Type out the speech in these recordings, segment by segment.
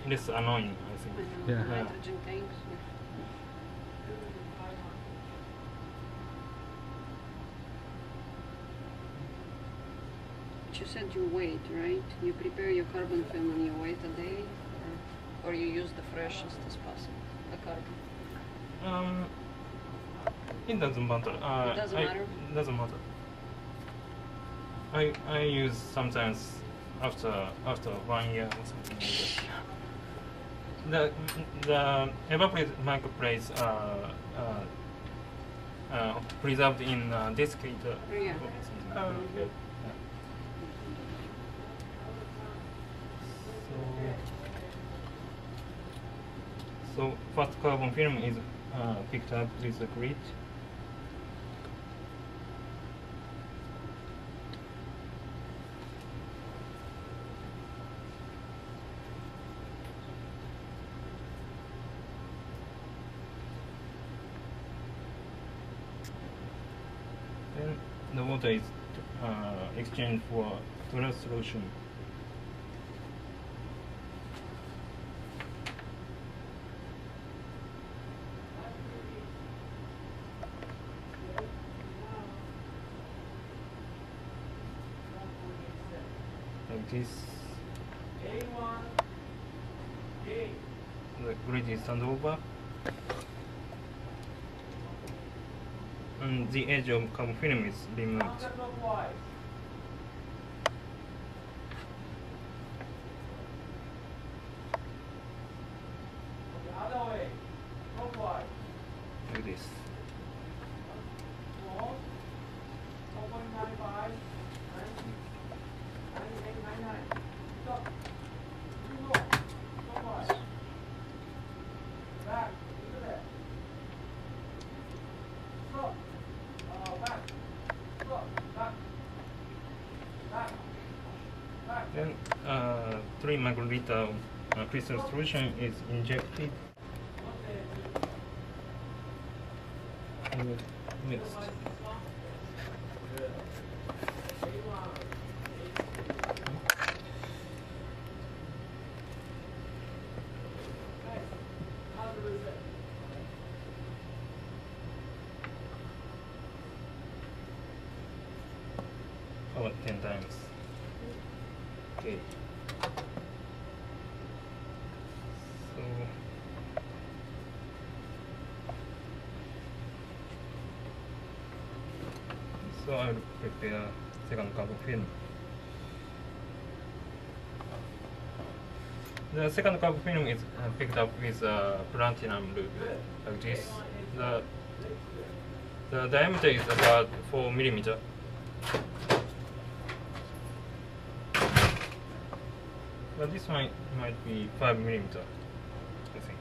less annoying, I think. Yeah. Nitrogen tanks. But you said you wait, right? You prepare your carbon film and you wait a day, or you use the freshest as possible, the carbon. It doesn't matter. It doesn't matter? It doesn't matter. I use sometimes after 1 year or something like that. The evaporated microplates are preserved in desiccator. Yeah. Or something like that. Yeah. So first carbon film is picked up with the grit. Then the water is exchanged for total solution. Like this. The grid is turned over. And the edge of carbon film is removed. Like this. Then 3 microliter crystal solution is injected and mixed. About 10 times. Okay. So I will prepare second carbon film. The second carbon film is picked up with a platinum loop like this. The diameter is about 4 millimeter. But this one might be 5 millimeter, I think.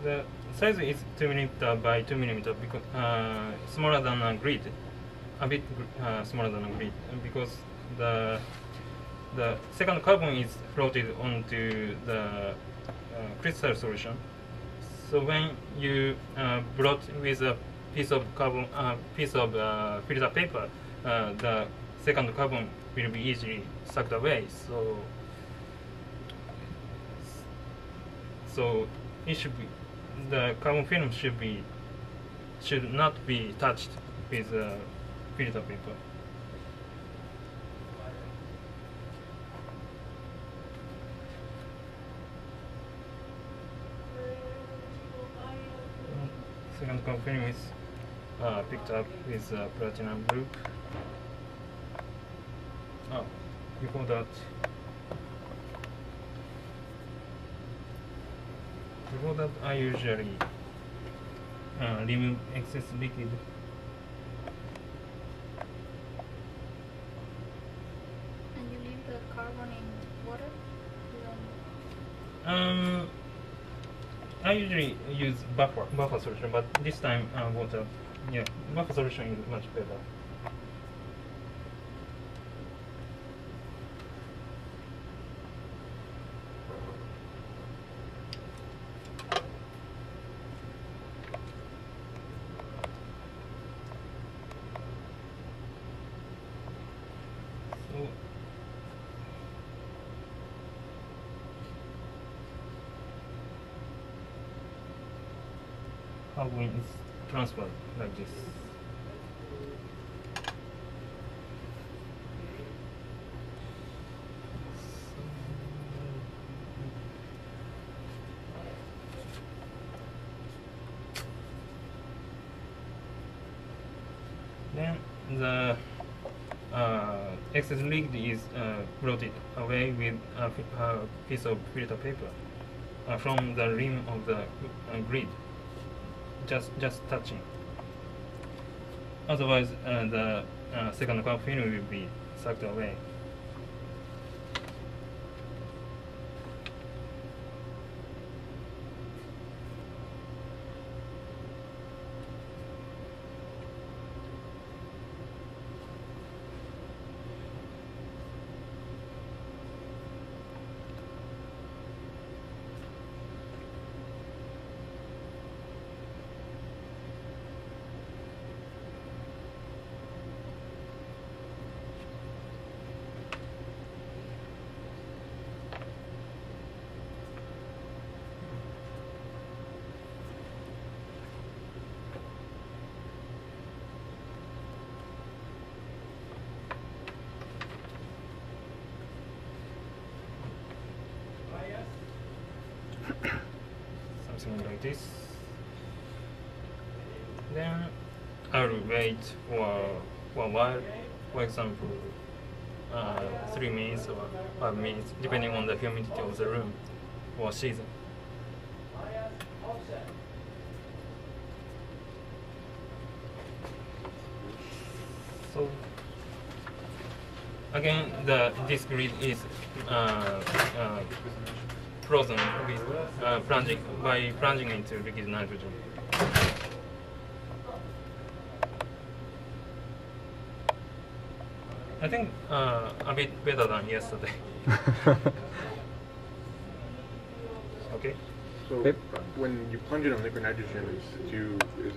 The size is 2 millimeter by 2 millimeter because smaller than a grid, a bit smaller than a grid, because the second carbon is floated onto the crystal solution. So when you blot with a piece of carbon, filter paper, the second carbon will be easily sucked away. So it should be, the carbon film should not be touched with filter paper. Second carbon film is picked up with platinum group. Oh, before that, I usually remove excess liquid. And you leave the carbon in water? You don't... I usually use buffer solution, but this time water. Yeah, buffer solution is much better. So carbon is transferred like this. Then the excess liquid is brought away with a piece of filter paper from the rim of the grid, just touching. Otherwise, the second carbon film will be sucked away. Something like this. Then I'll wait for a while, for example 3 minutes or 5 minutes, depending on the humidity of the room or season. So again, this grid is frozen with plunging into liquid nitrogen. I think a bit better than yesterday. Okay. So when you plunge it in liquid nitrogen, is it